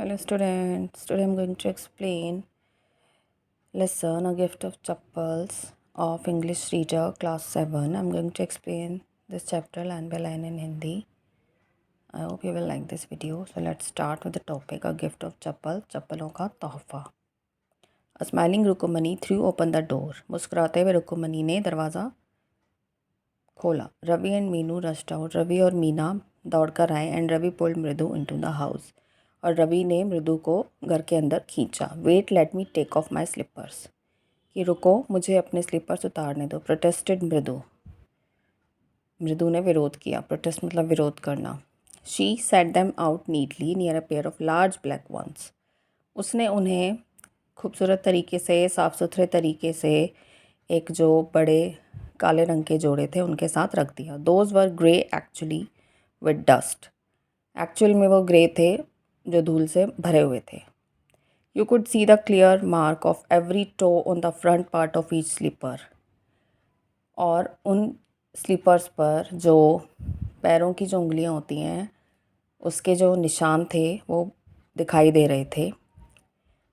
Hello students, today I'm going to explain lesson A Gift of Chappals of English Reader class 7. I'm going to explain this chapter line by line in Hindi. I hope you will like this video. So let's start with the topic A Gift of Chappal, चप्पलों का तोहफा. A smiling Rukumani threw open the door. मुस्कुराते हुए रुकुमनी ने दरवाज़ा खोला. Ravi and Meenu rushed out. Ravi और मीना दौड़कर आए and Ravi pulled Mridu into the house. और रवि ने मृदु को घर के अंदर खींचा. Wait let me take off my slippers. कि रुको, मुझे अपने स्लीपर्स उतारने दो. प्रोटेस्टेड मृदु. मृदु ने विरोध किया. प्रोटेस्ट मतलब विरोध करना. She set them out neatly near a pair of large black ones. उसने उन्हें खूबसूरत तरीके से, साफ़ सुथरे तरीके से एक जो बड़े काले रंग के जोड़े थे उनके साथ रख दिया. Those were grey actually with dust. Actual में वो ग्रे थे जो धूल से भरे हुए थे. You could see the clear mark of every toe on the front part of each slipper. और उन स्लीपर्स पर जो पैरों की जो उंगलियां होती हैं उसके जो निशान थे वो दिखाई दे रहे थे.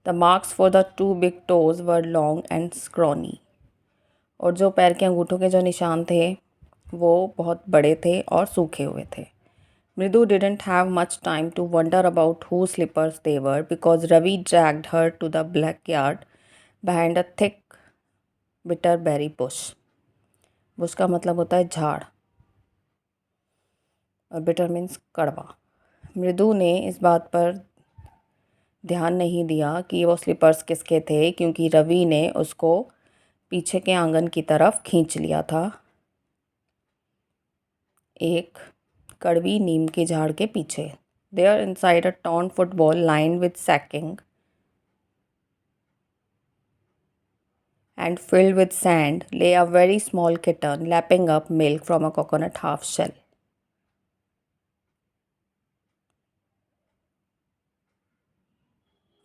The marks for the two big toes were long and scrawny. और जो पैर के अंगूठों के जो निशान थे वो बहुत बड़े थे और सूखे हुए थे. Mridu didn't have much time to wonder about whose slippers they were because Ravi dragged her to the backyard behind a thick bitter berry bush. Bush का मतलब होता है झाड़ और बिटर मीन्स कड़वा. मृदु ने इस बात पर ध्यान नहीं दिया कि वो स्लीपर्स किसके थे क्योंकि रवि ने उसको पीछे के आंगन की तरफ खींच लिया था, एक कड़वी नीम के झाड़ के पीछे. There inside a torn football line with sacking and filled with sand lay a very small kitten lapping up milk from a coconut half shell.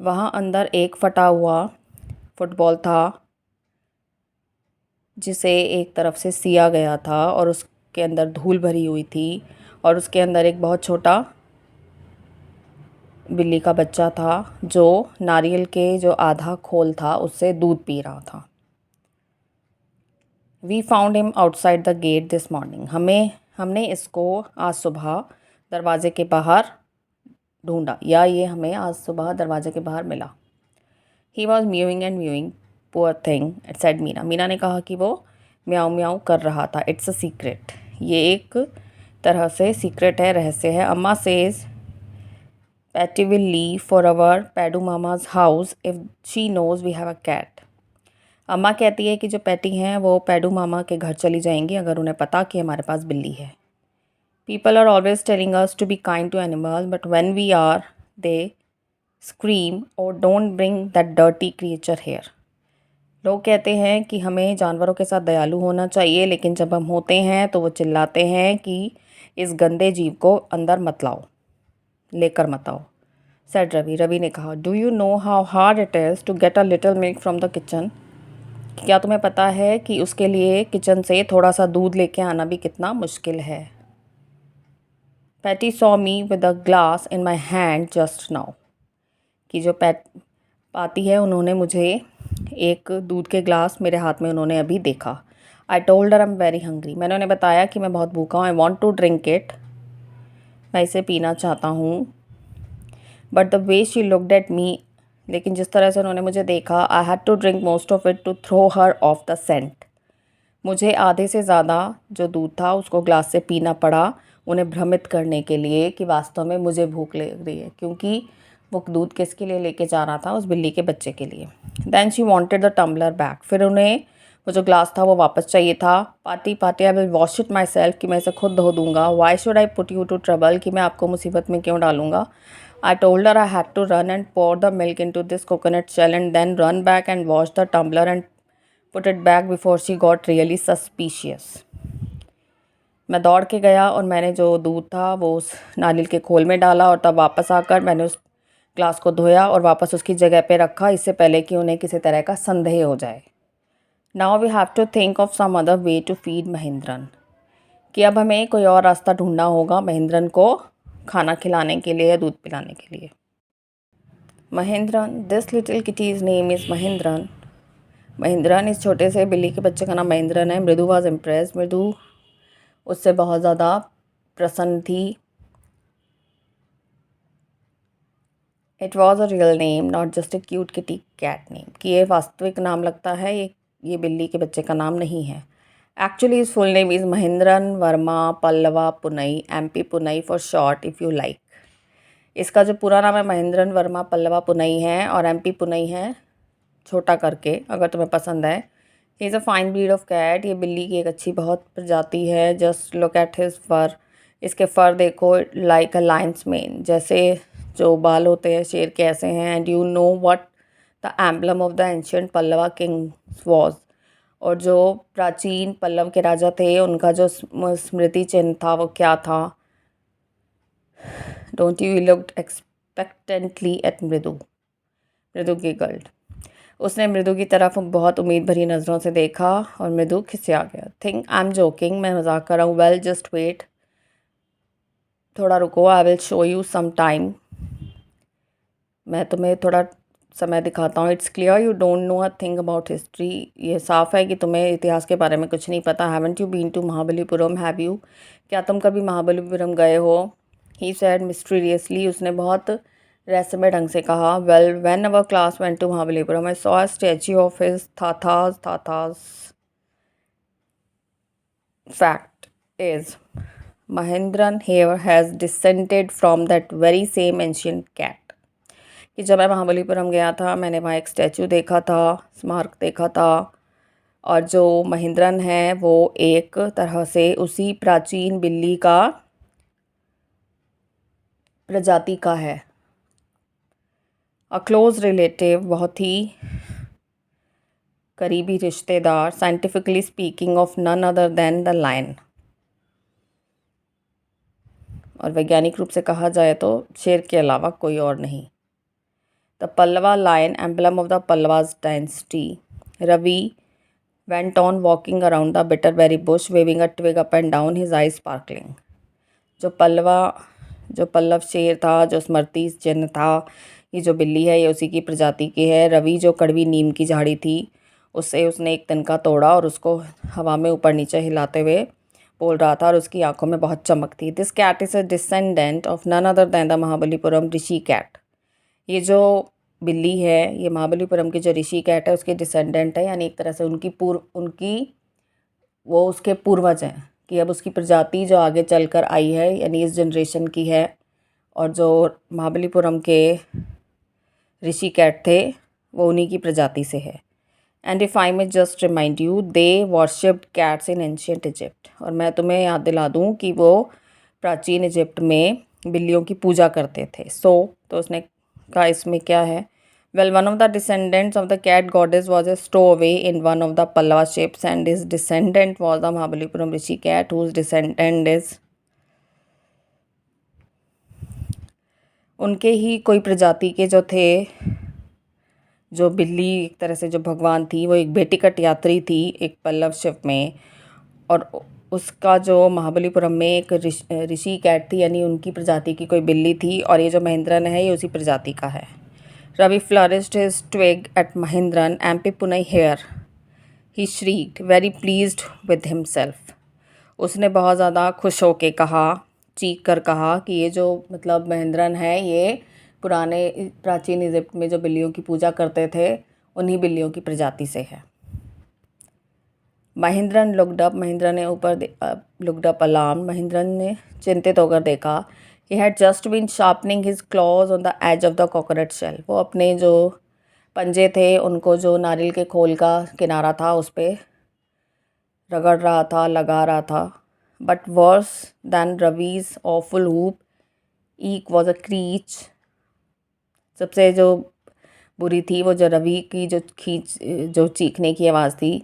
वहाँ अंदर एक फटा हुआ फुटबॉल था जिसे एक तरफ से सिया गया था और उसके अंदर धूल भरी हुई थी और उसके अंदर एक बहुत छोटा बिल्ली का बच्चा था जो नारियल के जो आधा खोल था उससे दूध पी रहा था. We found him outside the gate this morning. हमने इसको आज सुबह दरवाजे के बाहर ढूंढा या ये हमें आज सुबह दरवाजे के बाहर मिला. He was mewing and mewing poor thing said Meena. Meena ने कहा कि वो म्याऊ म्याऊ कर रहा था. It's a secret. ये एक तरह से सीक्रेट है, रहस्य है. Amma says Patti will leave for our Paddu Mama's house if she knows we have a cat. अम्मा कहती है कि जो पैटी हैं वो पैडू मामा के घर चली जाएंगी अगर उन्हें पता कि हमारे पास बिल्ली है. People are always telling us to be kind to animals, but when we are, they scream, "Oh, don't bring that dirty creature here." लोग कहते हैं कि हमें जानवरों के साथ दयालु होना चाहिए, लेकिन जब हम होते हैं तो वो चिल्लाते हैं कि इस गंदे जीव को अंदर मत लाओ, लेकर मत आओ. सेड रवि. रवि ने कहा, do you know how hard it is to get a little milk from the kitchen. क्या तुम्हें पता है कि उसके लिए किचन से थोड़ा सा दूध लेके आना भी कितना मुश्किल है. Paati saw me with a glass in my hand just now. कि जो पाती है उन्होंने मुझे एक दूध के ग्लास मेरे हाथ में उन्होंने अभी देखा. I told her I am very hungry. मैंने उन्हें बताया कि मैं बहुत भूखा हूँ. I want to drink it. मैं इसे पीना चाहता हूँ. But the way she looked at me. लेकिन जिस तरह से उन्होंने मुझे देखा, I had to drink most of it to throw her off the scent. मुझे आधे से ज़्यादा जो दूध था उसको ग्लास से पीना पड़ा उन्हें भ्रमित करने के लिए कि वास्तव में मुझे भूख लग रही है, क्योंकि वो दूध किसके लिए लेके जा रहा था, उस बिल्ली के बच्चे के लिए. Then she wanted the tumbler back. फिर उन्हें वो जो ग्लास था वो वापस चाहिए था. Paati Paati I will wash it myself. कि मैं इसे खुद धो दूँगा. Why should I put you to trouble. कि मैं आपको मुसीबत में क्यों डालूँगा. I told her I had to run and pour the milk into this coconut shell and then run back and wash the tumbler and put it back before she got really suspicious. मैं दौड़ के गया और मैंने जो दूध था वो उस नारियल के खोल में डाला और तब वापस आकर मैंने उस ग्लास को धोया और वापस उसकी जगह पे रखा, इससे पहले कि उन्हें किसी तरह का संदेह हो जाए. Now we have to think of some other way to feed Mahendran. कि अब हमें कोई और रास्ता ढूंढना होगा महेंद्रन को खाना खिलाने के लिए या दूध पिलाने के लिए. Mahindran, this little kitty's name is Mahindran. महिंद्रन, इस छोटे से बिल्ली के बच्चे का नाम महिंद्रन है. मृदु वॉज इम्प्रेस, मृदु उससे बहुत ज़्यादा प्रसन्न थी. It was a real name, not just a cute kitty cat name, कि ये वास्तविक नाम लगता है, ये बिल्ली के बच्चे का नाम नहीं है. Actually is full name is Mahindran Varma Pallava Punai, MP Punai for short if you like. इसका जो पूरा नाम है महिंद्रन वर्मा पल्लवा पुनई है और MP पुनई है छोटा करके, अगर तुम्हें पसंद है. He is a fine breed of cat, ये बिल्ली की एक अच्छी बहुत प्रजाति है. Just look at his fur, इसके फर देखो, लाइक अ लायंस मेन, जैसे जो बाल होते हैं शेर के ऐसे हैं. And you know what the emblem of the ancient Pallava Kings was, और जो प्राचीन पल्लव के राजा थे उनका जो स्मृति चिन्ह था वो क्या था. डोंट यू लुक्ड एक्सपेक्टेंटली एट मृदु, मृदु गिगल्ड. उसने मृदु की तरफ बहुत उम्मीद भरी नज़रों से देखा और मृदु खिसिया गया. थिंक आई एम जोकिंग, मैं मजाक कर रहा हूँ. वेल जस्ट वेट, थोड़ा रुको. I will show you some time, मैं तुम्हें थोड़ा समय दिखाता हूँ. It's clear you don't know a thing about history, ये साफ़ है कि तुम्हें इतिहास के बारे में कुछ नहीं पता. Haven't you been to Mahabalipuram, have you, क्या तुम कभी महाबलीपुरम गए हो. ही सैड मिस्टीरियसली, उसने बहुत रहस्यमय ढंग से कहा. Well when our class went to Mahabalipuram I saw a statue of his thatha's. Fact is Mahindran here has descended from that very same ancient cat. कि जब मैं महाबलीपुरम गया था मैंने वहाँ एक स्टैचू देखा था, स्मारक देखा था, और जो महिंद्रन है वो एक तरह से उसी प्राचीन बिल्ली का प्रजाति का है. अ क्लोज रिलेटिव, बहुत ही करीबी रिश्तेदार. Scientifically speaking of none other than the lion, और वैज्ञानिक रूप से कहा जाए तो शेर के अलावा कोई और नहीं. The Pallava lion, emblem of the Pallavas dynasty. Ravi went on walking around the bitterberry bush, waving a twig up and down, his eyes sparkling. जो पल्लव शेर था, जो स्मृति चिन्ह था, ये जो बिल्ली है ये उसी की प्रजाति की है. रवि जो कड़वी नीम की झाड़ी थी उससे उसने एक तिनका तोड़ा और उसको हवा में ऊपर नीचे हिलाते हुए बोल रहा था, और उसकी आंखों में बहुत चमक थी. This cat is a descendant of none other than the Mahabalipuram Rishi cat. ये जो बिल्ली है ये महाबलीपुरम की जो ऋषि कैट है उसके डिसेंडेंट है, यानी एक तरह से वो उसके पूर्वज हैं. कि अब उसकी प्रजाति जो आगे चलकर आई है यानी इस जनरेशन की है, और जो महाबलीपुरम के ऋषि कैट थे वो उन्हीं की प्रजाति से है. And if I may just remind you, they worshipped cats in ancient Egypt. और मैं तुम्हें याद दिला दूँ कि वो प्राचीन इजिप्ट में बिल्लियों की पूजा करते थे. तो उसने कहा इसमें क्या है. Well one of the descendants of the cat goddess was a stowaway in one of the Pallava ships, and his descendant was the Mahabalipuram Rishi cat whose descendant is. उनके ही कोई प्रजाति के जो थे, जो बिल्ली एक तरह से जो भगवान थी, वो एक बेटिकट यात्री थी एक पल्लव शिप में, और उसका जो महाबलीपुरम में एक ऋषि कैट थी, यानी उनकी प्रजाति की कोई बिल्ली थी, और ये जो महिंद्रन है ये उसी प्रजाति का है. Ravi flourished his twig at Mahindran. MP Punai here, he shrieked, very pleased with himself. उसने बहुत ज़्यादा खुश होके कहा, चीख कर कहा कि ये जो मतलब महिंद्रन है ये पुराने प्राचीन इजिप्ट में जो बिल्लियों की पूजा करते थे उन्हीं बिल्लियों की प्रजाति से है. महिंद्रन लुक्ड अप, महिंद्रन ने ऊपर लुक्ड अप अलार्म, महिंद्रन ने चिंतित होकर देखा. He had just been sharpening his claws on the edge of the coconut shell. वो अपने जो पंजे थे उनको जो नारियल के खोल का किनारा था उस पर रगड़ रहा था, लगा रहा था. But verse then Ravi's awful hoop ईक was a crèche. सबसे जो बुरी थी वो जो रवि की जो चीखने की आवाज़ थी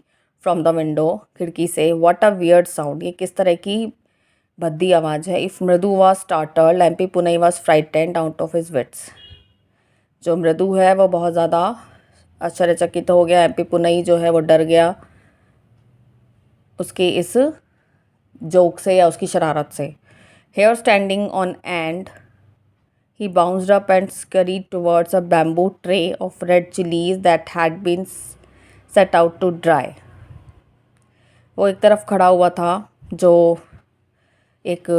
फ्रॉम द विंडो, खिड़की से. व्हाट अ वियर्ड साउंड, ये किस तरह की भद्दी आवाज़ है. If Mridu was startled, MP Punai was frightened out of his wits. जो मृदु है वो बहुत ज़्यादा आश्चर्यचकित हो गया. MP पुनई जो है वो डर गया उसके इस जोक से या उसकी शरारत से. Hair standing on end, He bounced up and scurried towards a bamboo tray of red chilies that had been set out to dry. वो एक तरफ खड़ा हुआ था जो एक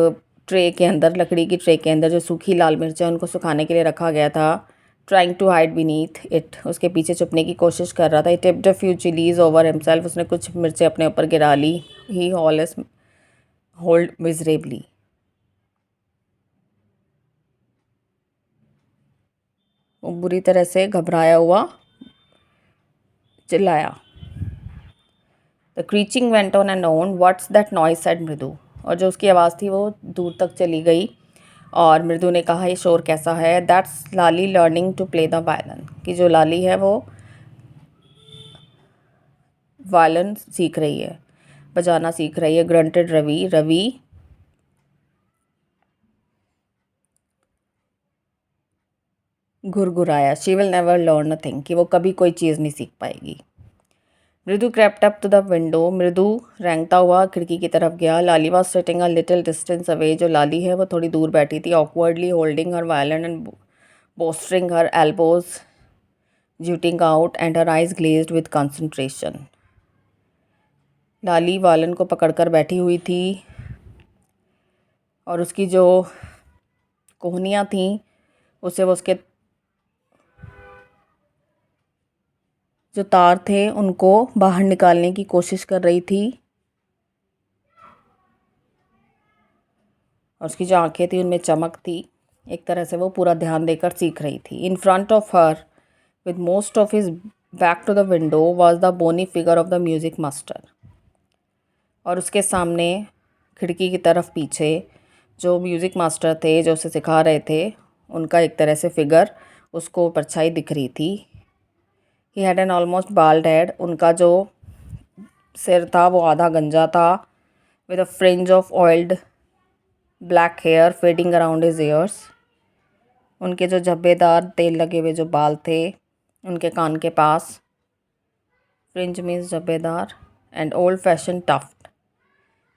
ट्रे के अंदर, लकड़ी की ट्रे के अंदर जो सूखी लाल मिर्चें उनको सुखाने के लिए रखा गया था. Trying to hide beneath it, उसके पीछे छुपने की कोशिश कर रहा था. He tipped a few chillies over himself, उसने कुछ मिर्चें अपने ऊपर गिरा ली. ही ऑलवेज होल्ड मिजरेबली, वो बुरी तरह से घबराया हुआ चिल्लाया. The screeching went on and on. What's that noise, said Mridu. और जो उसकी आवाज़ थी वो दूर तक चली गई और मृदु ने कहा, ये शोर कैसा है. That's Lali learning to play the violin, कि जो लाली है वो वायलिन सीख रही है, बजाना सीख रही है. ग्रंटेड रवि. रवि घुरघुराया. She will never learn a thing, कि वो कभी कोई चीज़ नहीं सीख पाएगी. मृदु crept up to the window. मृदु रेंगता हुआ खिड़की की तरफ गया. लाली was sitting a little distance away. जो लाली है वो थोड़ी दूर बैठी थी. awkwardly holding her violin and bolstering her elbows jutting out and her eyes glazed with concentration. लाली वालन को पकड़कर बैठी हुई थी और उसकी जो कोहनियाँ थीं उसे वो उसके जो तार थे उनको बाहर निकालने की कोशिश कर रही थी. और उसकी जो आंखें थी उनमें चमक थी. एक तरह से वो पूरा ध्यान देकर सीख रही थी. In front of her with most of his back to the window was the bony figure of the music master. और उसके सामने खिड़की की तरफ पीछे जो म्यूज़िक मास्टर थे जो उसे सिखा रहे थे, उनका एक तरह से फिगर उसको परछाई दिख रही थी. He had an almost bald head. उनका जो सिर था वो आधा गंजा था. With a fringe of oiled black hair fading around his ears. उनके जो झब्बेदार तेल लगे हुए जो बाल थे उनके कान के पास. फ्रिंज मीन्स झब्बेदार. एंड ओल्ड फैशन टफ्ट,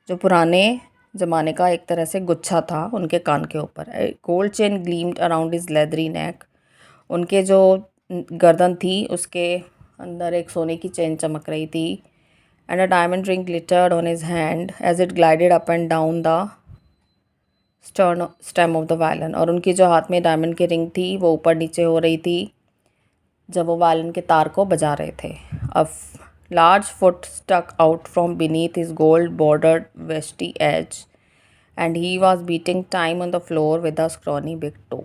जो पुराने ज़माने का एक तरह से गुच्छा था उनके कान के ऊपर. Gold chain gleamed around his leathery neck. उनके जो गर्दन थी उसके अंदर एक सोने की चेन चमक रही थी. And a diamond ring glittered on his hand as it glided up and down the stem of the violin. और उनकी जो हाथ में डायमंड की रिंग थी वो ऊपर नीचे हो रही थी जब वो वायलिन के तार को बजा रहे थे. A large foot stuck out from beneath his gold bordered veshti edge and he was beating time on the floor with a scrawny big toe.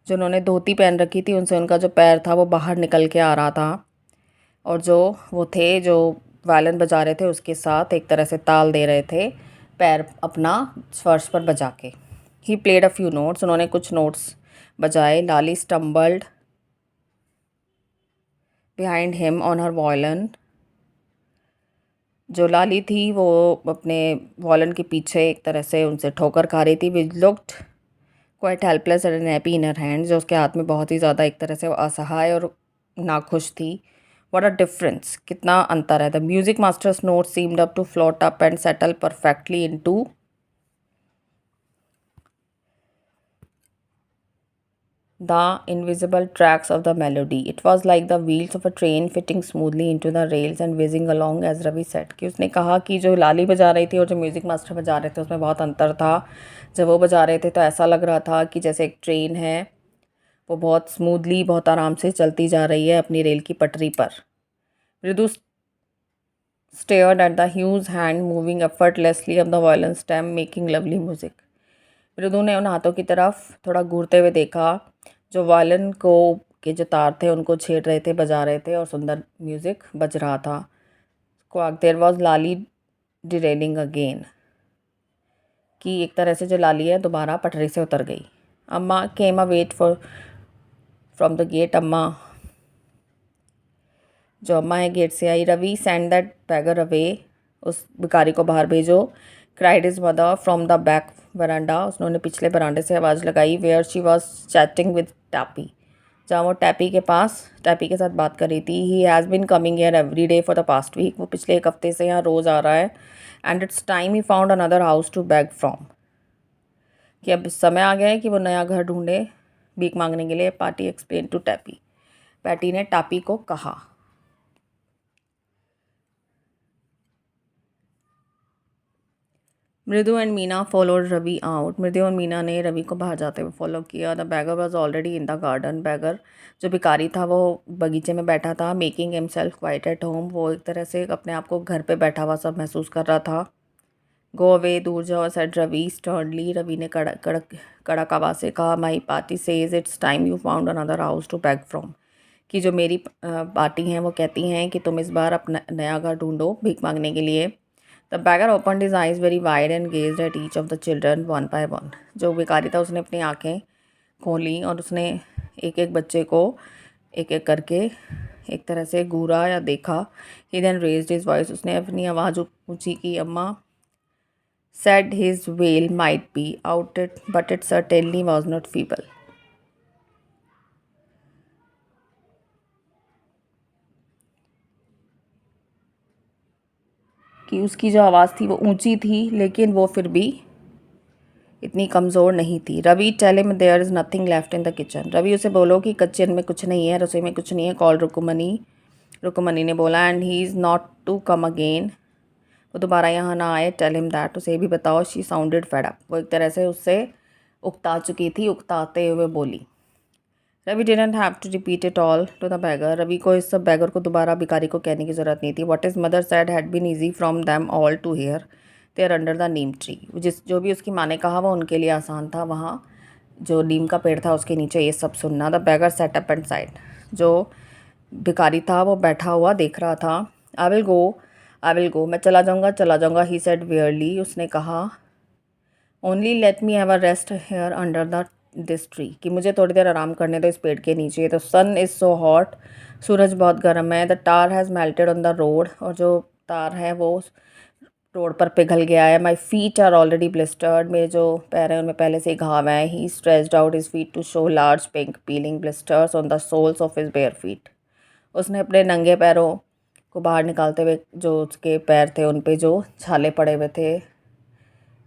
जो उन्होंने धोती पहन रखी थी उनसे उनका जो पैर था वो बाहर निकल के आ रहा था. और जो वो थे जो वायलिन बजा रहे थे उसके साथ एक तरह से ताल दे रहे थे, पैर अपना फर्श पर बजा के. He played a few notes. उन्होंने कुछ नोट्स बजाए. Lali stumbled behind him on her violin. जो लाली थी वो अपने वायलिन के पीछे एक तरह से उनसे ठोकर खा रही थी. Which looked quite helpless and happy in her hand. जो उसके हाथ में बहुत ही ज़्यादा एक तरह से असहाय और नाखुश थी. What a difference, कितना अंतर है. The music master's notes seemed up to float up and settle perfectly into the invisible tracks of the melody. It was like the wheels of a train fitting smoothly into the rails and whizzing along, as Ravi said. कि उसने कहा कि जो लाली बजा रही थी और जो म्यूज़िक मास्टर बजा रहे थे उसमें बहुत अंतर था. जब वो बजा रहे थे तो ऐसा लग रहा था कि जैसे एक ट्रेन है वो बहुत स्मूथली बहुत आराम से चलती जा रही है अपनी रेल की पटरी पर. मृदु stared at the huge hand moving effortlessly up the violin stem making lovely music. मृदु ने उन हाथों की तरफ थोड़ा घूरते हुए देखा जो वायलिन को के जो तार थे उनको छेड़ रहे थे, बजा रहे थे और सुंदर म्यूज़िक बज रहा था. There was Lali derailing again, कि एक तरह से जो लाली है दोबारा पटरी से उतर गई. Amma came a wait for from the gate. अम्मा जो अम्मा है गेट से आई. Ravi send that beggar away, उस भिखारी को बाहर भेजो. Cried his mother from the back veranda. उन्होंने पिछले बरांडे से आवाज़ लगाई. Where she was chatting with Tappy, जहाँ वो टैपी के साथ बात कर रही थी. He has been coming here every day for the past week. वो पिछले एक हफ्ते से यहाँ रोज़ आ रहा है. And it's time he found another house to beg from. कि अब समय आ गया है कि वो नया घर ढूंढे भीख मांगने के लिए। पार्टी एक्सप्लेन टू टैपी, पैटी ने टापी को कहा। Mridu and Meena followed Ravi out, Mridu और मीना ने रवि को बाहर जाते हुए फॉलो किया। The beggar was already in the garden, beggar जो भिखारी था वो बगीचे में बैठा था। Making himself quite at home, वो एक तरह से अपने आप को घर पे बैठा हुआ सब महसूस कर रहा था। गो अवे, दूर जाओ, सेड रवि स्टर्नली, रवि ने कड़क आवाज़ से कहा। My Paati says it's time you found another house to beg from, कि जो मेरी पार्टी हैं वो कहती हैं कि तुम इस बार अपना नया घर ढूंढो भीख मांगने के लिए। The bagger opened his eyes very wide and gazed at each of the children one by one, जो भिखारी था उसने अपनी आंखें खोली और उसने एक एक बच्चे को एक एक करके एक तरह से घूरा या देखा। ही देन रेज्ड हिज वॉइस, उसने अपनी आवाज़ ऊंची की। अम्मा said his wail might be out it, but it certainly was not feeble. कि उसकी जो आवाज़ थी वो ऊंची थी लेकिन वो फिर भी इतनी कमज़ोर नहीं थी। Ravi tell him there is nothing left in the kitchen, Ravi उसे बोलो कि किचन में कुछ नहीं है, रसोई में कुछ नहीं है। कॉल रुकुमनी, रुकुमनी ने बोला। And he is not to come again, वो दोबारा यहाँ ना आए। टेल हिम दैट, उसे भी बताओ। शी साउंडेड फेड अप, वो एक तरह से उससे उकता चुकी थी, उकताते हुए बोली। Ravi didn't have to repeat it all to the beggar, Ravi को इस सब बैगर को दोबारा भिखारी को कहने की ज़रूरत नहीं थी। What is mother said had been easy from them all to hear there under the neem tree, जो भी उसकी माँ ने कहा वो उनके लिए आसान था, वहाँ जो नीम का पेड़ था उसके नीचे ये सब सुनना। The bagger set up and side, जो भिखारी था वो बैठा हुआ देख रहा था। I will go, I will go, मैं चला जाऊँगा, ही सेड वियरली, उसने कहा। Only let me have a rest here under the this tree, कि मुझे थोड़ी देर आराम करने दो इस पेड़ के नीचे। The sun is so hot, सूरज बहुत गर्म है। The tar has melted on the road, और जो तार है वो रोड पर पिघल गया है। My feet are already blistered, मेरे जो पैर हैं उनमें पहले से ही घाव हैं। He stretched out his feet to show large pink peeling blisters on the soles of his bare feet, उसने अपने नंगे पैरों को बाहर निकालते हुए जो उसके पैर थे उन पे जो छाले पड़े हुए थे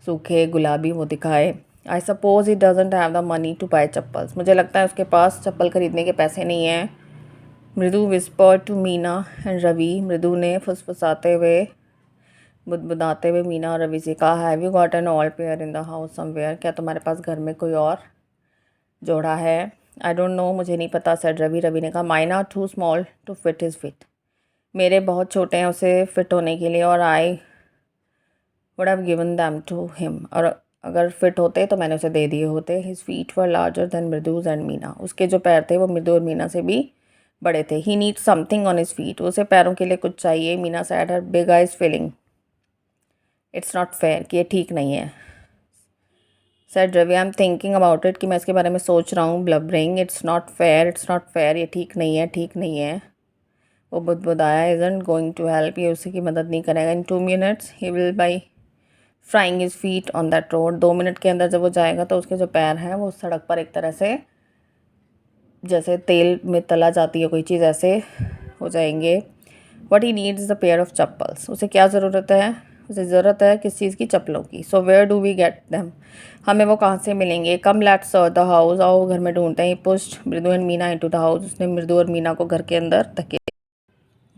सूखे गुलाबी वो दिखाए। I suppose he doesn't have the money to buy chappals, मुझे लगता है उसके पास चप्पल खरीदने के पैसे नहीं हैं। Mridu whisper to Meena and Ravi, Mridu ने फुसफुसाते हुए बुदबुदाते हुए मीना और रवि से कहा। Have you got an all pair in the house somewhere, क्या तुम्हारे पास घर में कोई और जोड़ा है। आई डोंट नो, मुझे नहीं पता, सेड रवि, रवि ने कहा। Mine are too small to fit his fit, मेरे बहुत छोटे हैं उसे फिट होने के लिए। और I would have given them to him, और अगर फिट होते तो मैंने उसे दे दिए होते। His feet were larger than Mridu's and Meena, उसके जो पैर थे वो मृदु और मीना से भी बड़े थे। He need something on his feet, उसे पैरों के लिए कुछ चाहिए। Meena said her big eyes feeling it's not fair, कि ये ठीक नहीं है। Said Ravi, I am thinking about it, कि मैं इसके बारे में सोच रहा हूँ। Blubbering, it's not fair, it's not fair, ये ठीक नहीं है, ठीक नहीं है। वो बुदबुदाया। इजंट गोइंग टू हेल्प, ये उसी की मदद नहीं करेगा। इन 2 minutes he will by frying his feet on that road, 2 minute के अंदर जब वो जाएगा तो उसके जो पैर हैं वो सड़क पर एक तरह से जैसे तेल में तला जाती है कोई चीज़, ऐसे हो जाएंगे। What he needs the pair of chappals, उसे क्या ज़रूरत है, उसे ज़रूरत है किस चीज़ की, चप्पलों की। So where do we get them, हमें वो कहाँ से मिलेंगे। Come let's search the house, आओ घर में ढूंढते हैं। Pushed Mridu and Meena into the house, उसने मृदु और मीना को घर के अंदर धकेला।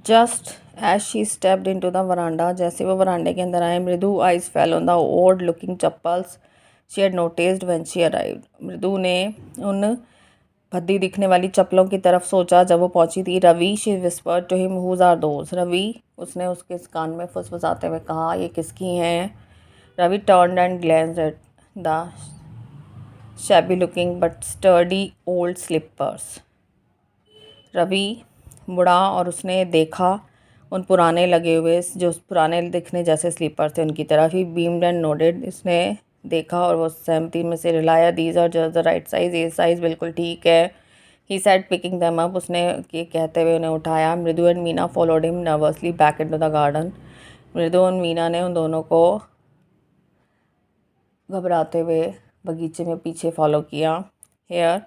Just as she stepped into the veranda, जैसे वो वरांडे के अंदर आए, Mridu eyes fell on the old looking chappals she had noticed when she arrived, मृदु ने उन भद्दी दिखने वाली चप्पलों की तरफ सोचा जब वो पहुंची थी। Ravi, she whispered to him, whose are those, Ravi, उसने उसके कान में फुसफुसाते हुए कहा, ये किसकी हैं। Ravi turned and glanced at the shabby looking but sturdy old slippers, Ravi मुड़ा और उसने देखा उन पुराने लगे हुए जो पुराने दिखने जैसे स्लीपर्स थे उनकी तरफ। ही बीम्ड एंड नोडेड, इसने देखा और वो सहमति में से रिलाया। These are just the right size, ये साइज़ बिल्कुल ठीक है। He said picking them up, उसने ये कहते हुए उन्हें उठाया। Mridu and Meena followed him nervously back into the garden, Mridu और मीना ने उन दोनों को घबराते हुए बगीचे में पीछे फॉलो किया। Here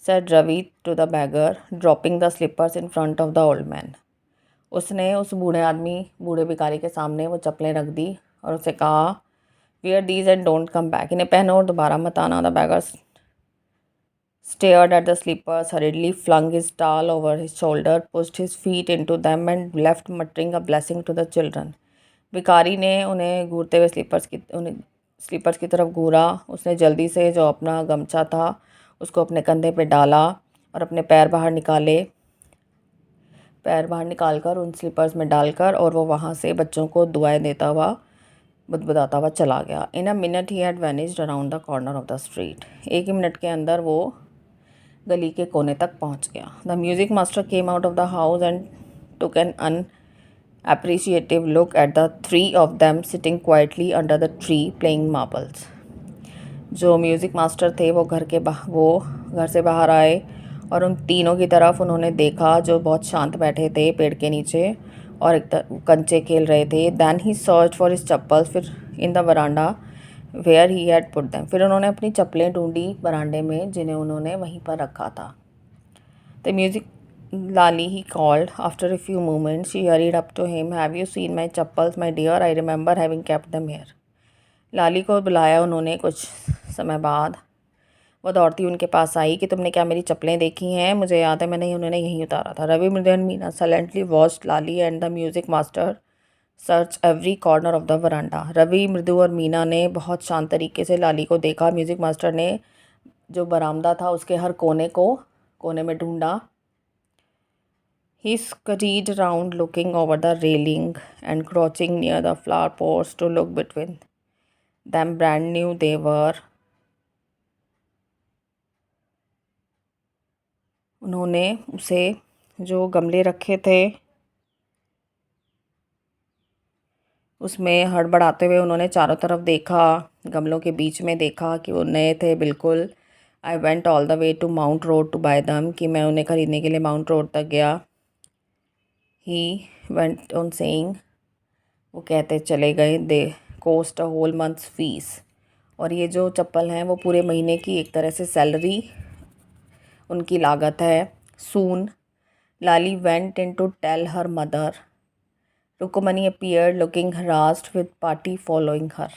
said Ravi to the beggar, dropping the slippers in front of the old man, उसने उस बूढ़े भिखारी के सामने वो चप्पलें रख दी और उसे कहा, wear these and don't come back. इन्हें पहनो और दोबारा मत आना. The beggar stared at the slippers, hurriedly flung his towel over his shoulder, pushed his feet into them and left muttering a blessing to the children. भिखारी ने उन्हें घूरते हुए स्लीपर्स की तरफ घूरा. उसने जल्दी से जो अपना गमछा था उसको अपने कंधे पे डाला और अपने पैर बाहर निकालकर उन स्लीपर्स में डालकर और वो वहाँ से बच्चों को दुआएं देता हुआ बुदबुदाता हुआ चला गया. In a minute he had vanished around the corner of the street. एक ही मिनट के अंदर वो गली के कोने तक पहुँच गया. The music master came out of the house and took an appreciative look at the three of them sitting quietly under the tree playing marbles. जो म्यूज़िक मास्टर थे वो घर से बाहर आए और उन तीनों की तरफ उन्होंने देखा जो बहुत शांत बैठे थे पेड़ के नीचे और एक कंचे खेल रहे थे. Then he search for his chappals फिर in the veranda where he had put them. फिर उन्होंने अपनी चप्पलें ढूंढी बरांडे में जिन्हें उन्होंने वहीं पर रखा था. The music Lali, he called. After a few moments, she hurried up to him. Have you seen my chappals, my dear? I remember having kept them here. लाली को बुलाया उन्होंने कुछ समय बाद. वो दौड़ती उनके पास आई कि तुमने क्या मेरी चप्पलें देखी हैं? मुझे याद है मैंने उन्हें यहीं उतारा था. Ravi, Mridu and Meena silently watched Lali and the music master search every corner of the veranda. Ravi, Mridu और मीना ने बहुत शांत तरीके से लाली को देखा. म्यूज़िक मास्टर ने जो बरामदा था उसके हर कोने में ढूंढा. He scurried around looking over the railing and crouching near the flower pots to look between them. Brand new they were. उन्होंने उसे जो गमले रखे थे उसमें हड़बड़ाते हुए उन्होंने चारों तरफ देखा. गमलों के बीच में देखा कि वो नए थे बिल्कुल. I went all the way to Mount Road to buy them. कि मैं उन्हें ख़रीदने के लिए माउंट रोड तक गया. He went on saying, वो कहते चले गए, they cost a whole month's fees. और ये जो चप्पल हैं वो पूरे महीने की एक तरह से सैलरी उनकी लागत है. Soon Lali went in to tell her mother. Rukmani appeared looking harassed with party following her.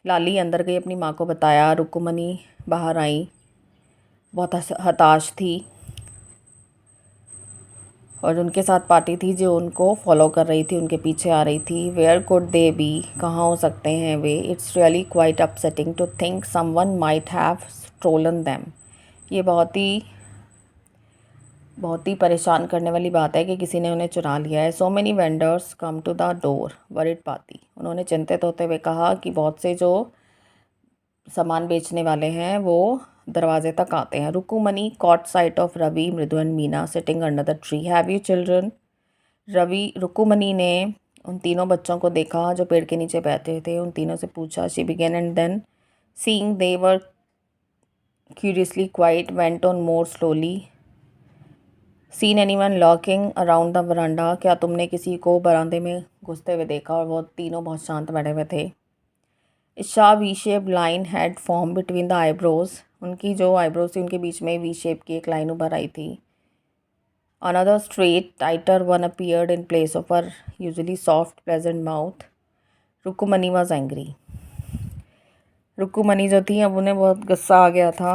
Lali अंदर गई अपनी माँ को बताया. रुकुमनी बाहर आई बहुत हताश थी और उनके साथ पार्टी थी जो उनको फॉलो कर रही थी, उनके पीछे आ रही थी. वेयर कुड दे बी, कहाँ हो सकते हैं वे? It's really quite upsetting to think someone might have stolen them. ये बहुत ही परेशान करने वाली बात है कि किसी ने उन्हें चुरा लिया है. So many vendors come to the door worried पाती. उन्होंने चिंतित होते हुए कहा कि बहुत से जो सामान बेचने वाले हैं वो दरवाजे तक आते हैं. Rukmani caught sight of Ravi, Mridu and Meena sitting under the tree. Have you children? Rukmani ने उन तीनों बच्चों को देखा जो पेड़ के नीचे बैठे थे. उन तीनों से पूछा. She began and then seeing they were curiously quiet went on more slowly. Seen anyone lurking around the veranda? क्या तुमने किसी को बरामदे में घुसते हुए देखा? और वो तीनों बहुत शांत बैठे हुए थे. Shah V shape line had form between the eyebrows. उनकी जो आईब्रोज थी उनके बीच में वी शेप की एक लाइन उभर आई थी. Another straight tighter one appeared in place of her usually soft pleasant mouth. Rukmani was angry. Rukmani जो थी अब उन्हें बहुत गुस्सा आ गया था.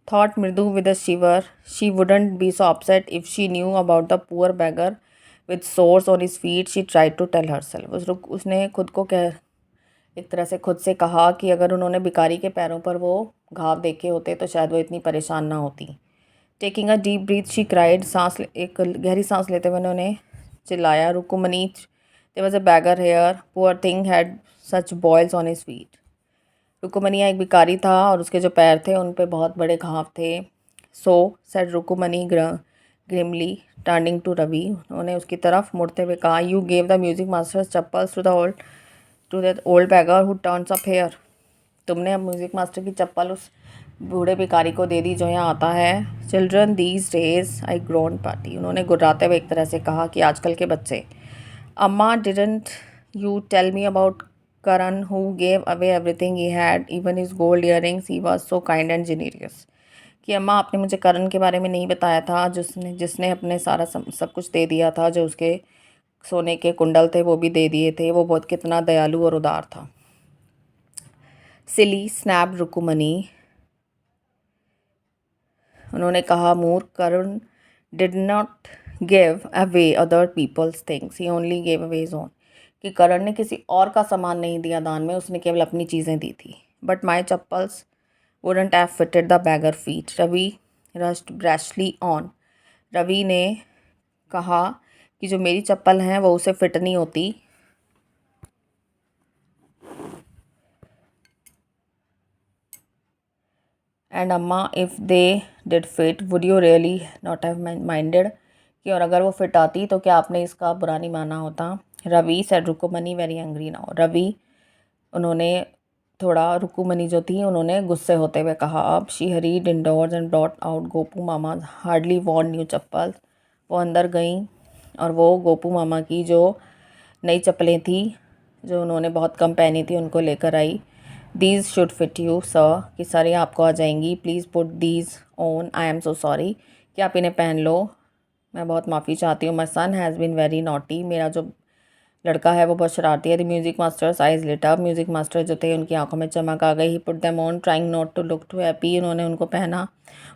Thought Mridu with a shiver. She wouldn't be so upset if she knew about the poor beggar with sores on his feet. She tried to tell herself. उसने एक तरह से खुद से कहा कि अगर उन्होंने भिखारी के पैरों पर वो घाव देखे होते तो शायद वो इतनी परेशान ना होती. Taking a deep breath she cried. एक गहरी सांस लेते हुए उन्होंने चिल्लाया. Rukmani, there was a beggar here. Poor thing had such boils on his feet. Rukmani एक भिखारी था और उसके जो पैर थे उन पे बहुत बड़े घाव थे. So said Rukmini grimly turning to Ravi. उन्होंने उसकी तरफ मुड़ते हुए कहा. You gave the music master's chappals to that old beggar who turns up here. तुमने अब म्यूज़िक मास्टर की चप्पल उस बूढ़े भिखारी को दे दी जो यहाँ आता है. Children these days I grown party. उन्होंने गुर्राते हुए एक तरह से कहा कि आजकल के बच्चे. Amma, didn't you tell me about Karan who gave away everything he had even his gold earrings. He was so kind and genius. कि अम्मा, आपने मुझे करण के बारे में नहीं बताया था जिसने अपने सारा सब कुछ दे दिया था जो उसके सोने के कुंडल थे वो भी दे दिए थे। वो बहुत कितना दयालु और उदार था। सिली स्नैप रुकुमनी, उन्होंने कहा, मूर्ख, Karun did not give away other people's things, he only give away his own, कि करण ने किसी और का सामान नहीं दिया दान में, उसने केवल अपनी चीज़ें दी थी। But my chappals wouldn't have fitted the beggar feet, Ravi rushed brashly on, Ravi ने कहा कि जो मेरी चप्पल हैं वो उसे फिट नहीं होती। एंड अम्मा if they did fit would you really not have minded, कि और अगर वो फिट आती तो क्या आपने इसका बुरा नहीं माना होता। Ravi said Rukmani very angry now, Ravi उन्होंने थोड़ा, रुकुमनी जो थी उन्होंने गुस्से होते हुए कहा अब। She hurried indoors and brought out Gopu Mama hardly worn new chappal, वो अंदर गई और वो गोपू मामा की जो नई चप्पलें थी जो उन्होंने बहुत कम पहनी थी उनको लेकर आई। These should fit you sir, कि सर ये आपको आ जाएंगी। Please put these on, I am so sorry, कि आप इन्हें पहन लो, मैं बहुत माफ़ी चाहती हूँ। My son has been very naughty, मेरा जो लड़का है वो बहुत शरारती है। The music master's eyes lit up, music master जो थे उनकी आंखों में चमक आ गई। He put them on trying not to look too happy, उन्होंने उनको पहना,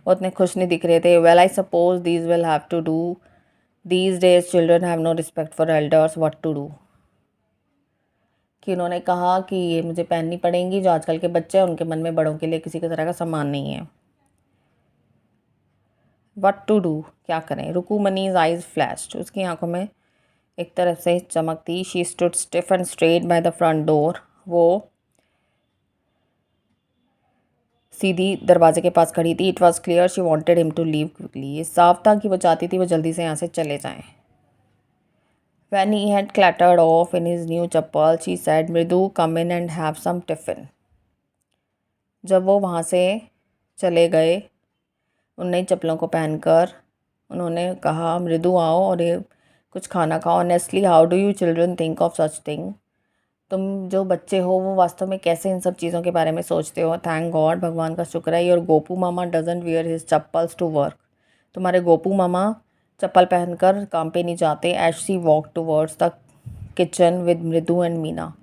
वो उतने खुश नहीं दिख रहे थे। Well I suppose these will have to do, these days children have no respect for elders, what to do, कि उन्होंने कहा कि ये मुझे पहननी पड़ेंगी, जो आजकल के बच्चे हैं उनके मन में बड़ों के लिए किसी की तरह का सम्मान नहीं है। व्हाट टू डू, क्या करें। रुकुमनीज आइज फ्लैश्ड, उसकी आंखों में एक तरफ से चमक थी। She stood stiff and straight by the front door, वो सीधी दरवाजे के पास खड़ी थी। It was clear she wanted him to leave quickly, ये साफ था कि वो चाहती थी वो जल्दी से यहाँ से चले जाएं। When he had clattered off in his new chappal, she said, मृदु, come in and have some tiffin. जब वो वहाँ से चले गए उन नई चप्पलों को पहनकर, उन्होंने कहा, मृदु आओ और ये कुछ खाना खाओ। Honestly how do you children think of such thing, तुम जो बच्चे हो वो वास्तव में कैसे इन सब चीज़ों के बारे में सोचते हो। थैंक गॉड, भगवान का शुक्र है, your Gopu mama doesn't wear his chappals to work, तुम्हारे गोपू मामा चप्पल पहनकर काम पे नहीं जाते। As she walk towards the kitchen with Mridu and Meena,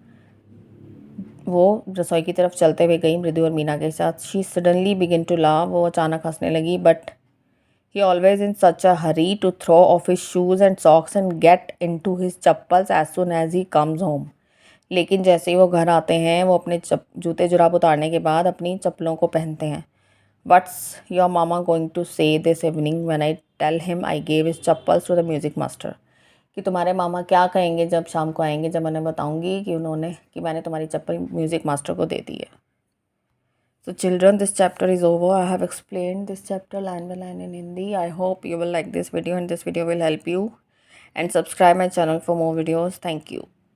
वो रसोई की तरफ चलते हुए गई मृदु और मीना के साथ। शी सडनली बिगिन टू लाव, वो अचानक हंसने लगी। But he always in such a hurry to throw off his shoes and socks and get into his chappals as soon as he comes home, लेकिन जैसे ही वो घर आते हैं वो अपने जूते जुराब उतारने के बाद अपनी चप्पलों को पहनते हैं। What's your mama going to say this evening when I tell him I gave his chappals to the music master, कि तुम्हारे मामा क्या कहेंगे जब शाम को आएंगे, जब उन्हें बताऊंगी कि मैंने तुम्हारी चप्पल म्यूज़िक मास्टर को दे दी है। So children, this chapter is over. I have explained this chapter line by line in Hindi. I hope you will like this video and this video will help you. And subscribe my channel for more videos. Thank you.